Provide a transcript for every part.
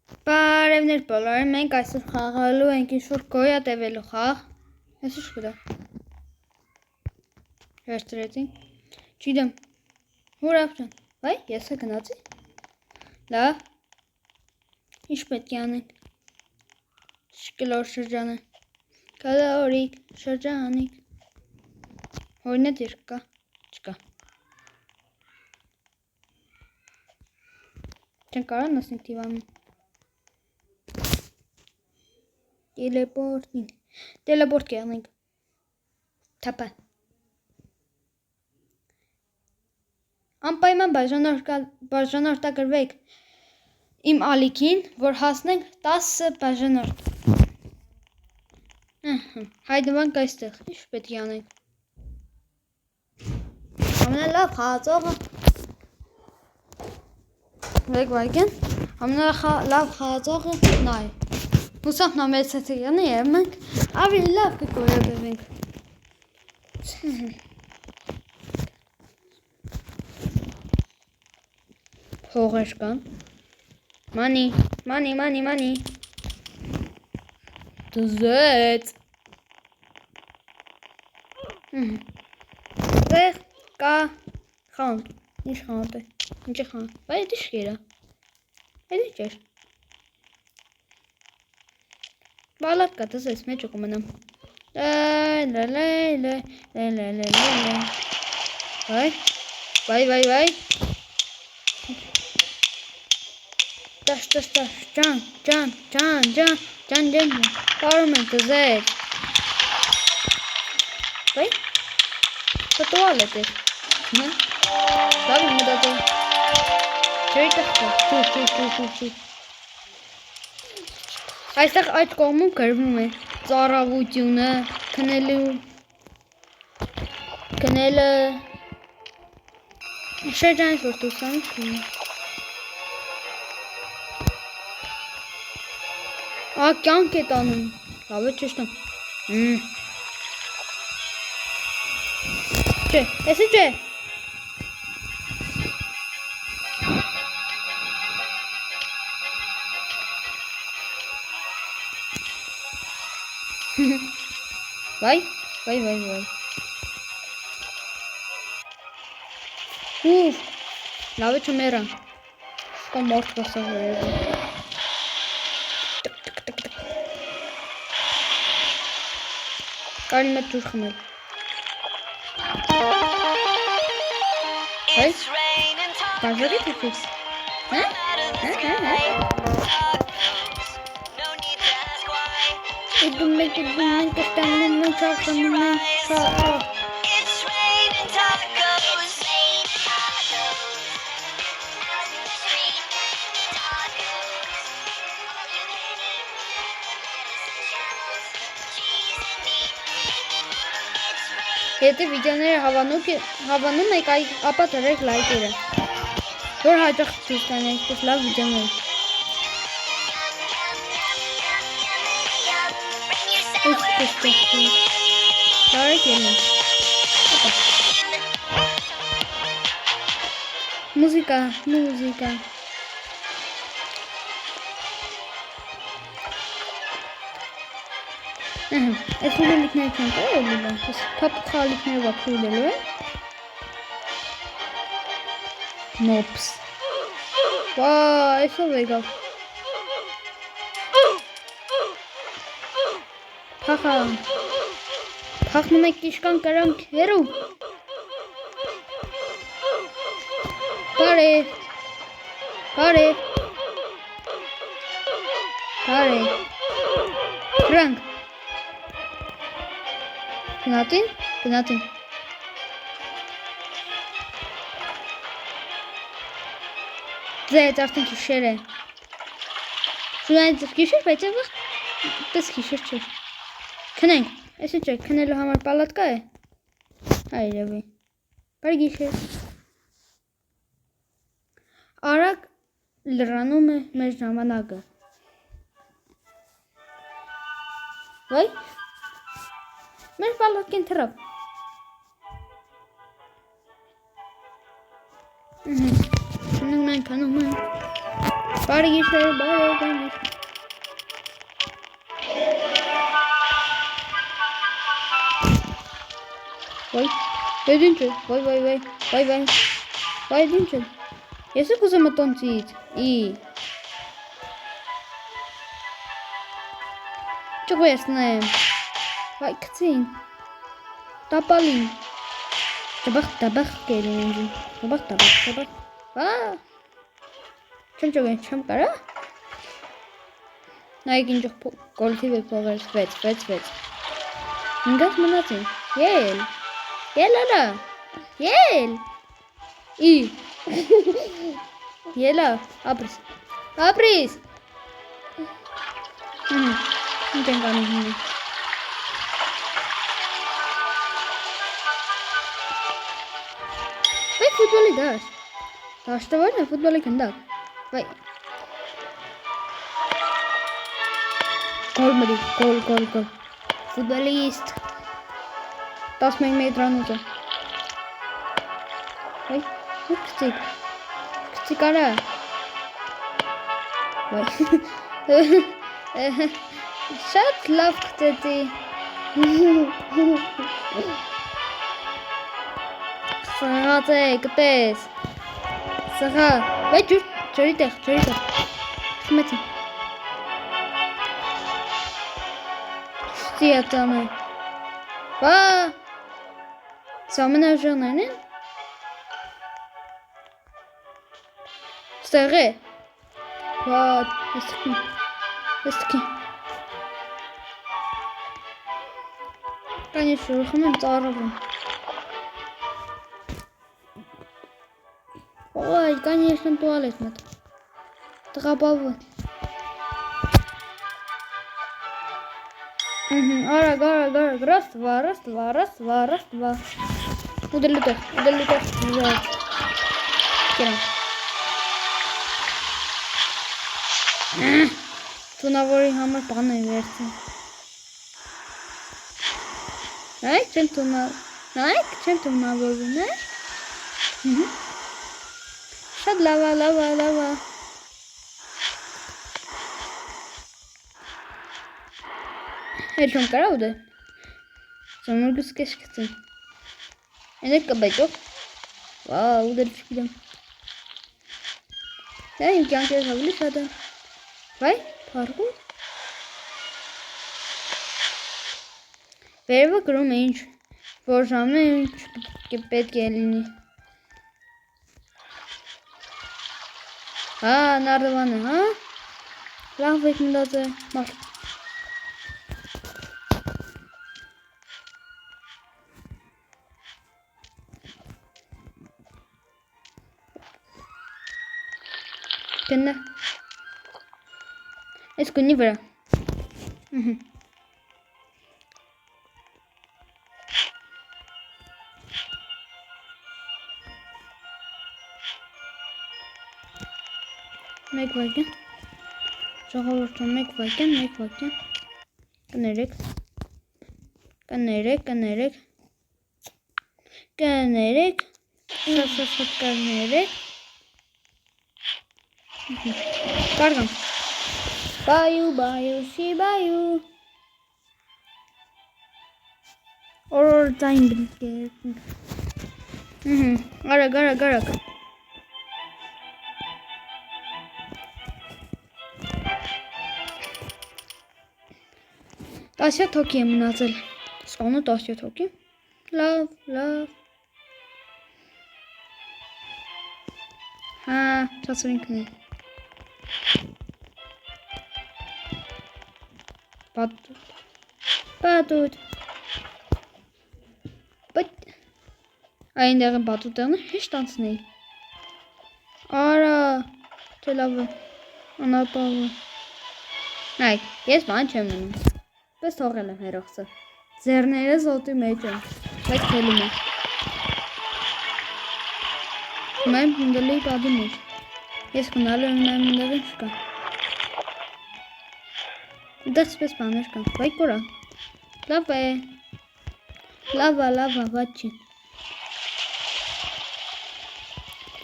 Բարևներ բոլորին, մենք այսօր խաղալու ենք ինչ-որ գոյա տևելու խաղ։ Ես ինչ կտա։ Հերտրեցինք։ Չիդեմ։ Հուր ապջան։ Վայ, ես է գնացի։ Լավ։ Ինչ պետք է անենք։ Շկլոր շրջանը։ Կալորիկ շրջանիկ։ Հորինը դիրք կա։ Չկա։ Չեն կարող նասնիկ տիվանում։ Տելեպորտ կեղնենք, թապա, անպայման բաժանորդագրվեք իմ ալիքին, որ հասնենք 10 բաժանորդ, հայդվանք այստեղ, ինչ պետք է անենք, ամենալավ խաղացողը, վեք վայգեն, ամենալավ խաղացողը նա է, Հուսամ նա մեծ հետեգյանը և մենք ավելի լավ կգոյաբևենք։ Հողեր կան։ Մանի։ Դզեց։ Ձեղ կա խանդ։ Ինչ խանդ է։ Ինչ է խանդ։ Բայ էդ իշկերա։ Էդ ինչ էր։ Բալատ կա, դզեց մեջ ու կմնամ։ Վայ։ Տաշ, ջան, կարում ենք դզեց։ Վայ, պտուալ էդ էր։ Լավ եմ մդատել։ Ջերի տխկա, ճուր։ Այստեղ այդ կողմում գրվում է ծառավությունը, քնելը, շրջանից որ դուսանում քնելը։ Կյանք է տանում, լավ է ճիշտում։ Չէ, էսի չէ։ Վայ։ Լավ է չմերա։ Սկա մորդ կասավ վերևը։ Կարին մետ ջուր խմել։ Վայ։ Բաժարի թիքուս։ Իդում ենք, կստանում ենք, չախանում ենք, Եթե վիդեոները հավանում եք, ապա դրեք լայքերը, որ հաճախ ցույց տանենք, դες լավ վիդեոներ։ Բարեք ելնենք։ Մուզիկա։ Այս ուլելիքները չեն կարել լիլա, ես պապուկ խալիքները վապ ուլելու է։ Նոպս։ Վա, այսով եկավ։ Փախնում եք իշկան կրանք հերու։ Բարև։ Կրանք։ Գնատին։ Ձեծ արդեն կիշեր է։ Շունայից կիշեր, բայց է վաղ տես կիշեր չէր։ Քնենք, ես ինչ է, քնելու համար պալատկա է։ Հայրևի։ Բարի գիշեր։ Արագ լրանում է մեր ժամանակը։ Վայ։ Մեր պալատկեն թրավ։ Քնում ենք։ Բարի գիշեր, բարի Վայ, դե ինչ է, վայ, ինչ է, ես եք ուզեմ ատոնցից, Չվեսնեմ, վայ, կցին, տապալին, տաբախ կերին ինձին, տաբախ, չեմ կարա, նայք ինջող կոլթիվ է փողերս, 6, ինգաց մնացին, ել արա, ելա, ապրիս, ինչ ենք անում հիմնի, վայ ֆուտբոլի դաշտը որն է ֆուտբոլի կնդակ, վայ, գոլ մրի, գոլ, ֆուտբոլիստ, 11 մետրանոց է, վայ, կծիկ արա, վայ, շատ լավ կծեցի, սղած է, կտես, սղա, վայ ջրի տեղ, խմեցին, շտի ատան է, վա, սամեն ավժանեն են, ստեղ է, վա, եստքի, Конечно, ուրխում եմ ծարավում, Ой, конечно, туалет надо. Троповой. Ара. Раз, два. Удалите. Тунавори համար բան է վերցին։ Նայեք չեմ տունավորվում, է։ Շատ լավ։ Հետ չոմ կարա ուդե։ Զամարգուս կեշ կծին։ Ենեք կբայտող։ Վաու, ուդել չգիտեմ։ Դա իմ կյանքերս ավելի շատ է։ Վայ, փառգու։ Վերևը գրում է ինչ, որ ժամը ինչ պետք է լինի։ Հա, նարդվանը, հա։ Լավ եք մնդած է, մարդ։ Կնա։ Ես կունի վրա։ Մեկ վայկյան, ժողովորդը մեկ վայկյան, կներեք, շատ կներեք, կարգամ, բայու, շի բայու, օրոր ձայն բրիք արագ, Տասյա թոքի է մնացել, սկոնը տասյա թոքի, լավ, հա, չասվինք նի, պատուտ, այն դեղը պատուտեղն է հեշտ անցնեի, արա, թե լավ է, անապավ է, նայք, ես բան չեմ ննում, Պես թողել եմ հերոխսը, ձերներս ոտի մեջ եմ, բայց թելում է, մայմ հնդելի պադի մեջ, ես կնալու եմ նայմ հնդեղին չկա, դեղ սպես բաներ կան, վայ կորա, լավ է, լավա, վատ չի,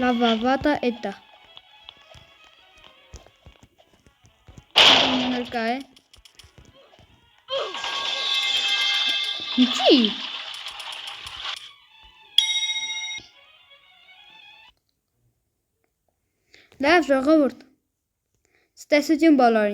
լավա, վատա էտա, նրկա է, Ինչի, Լավ ժողովուրդ։ Ստեսություն բոլորին։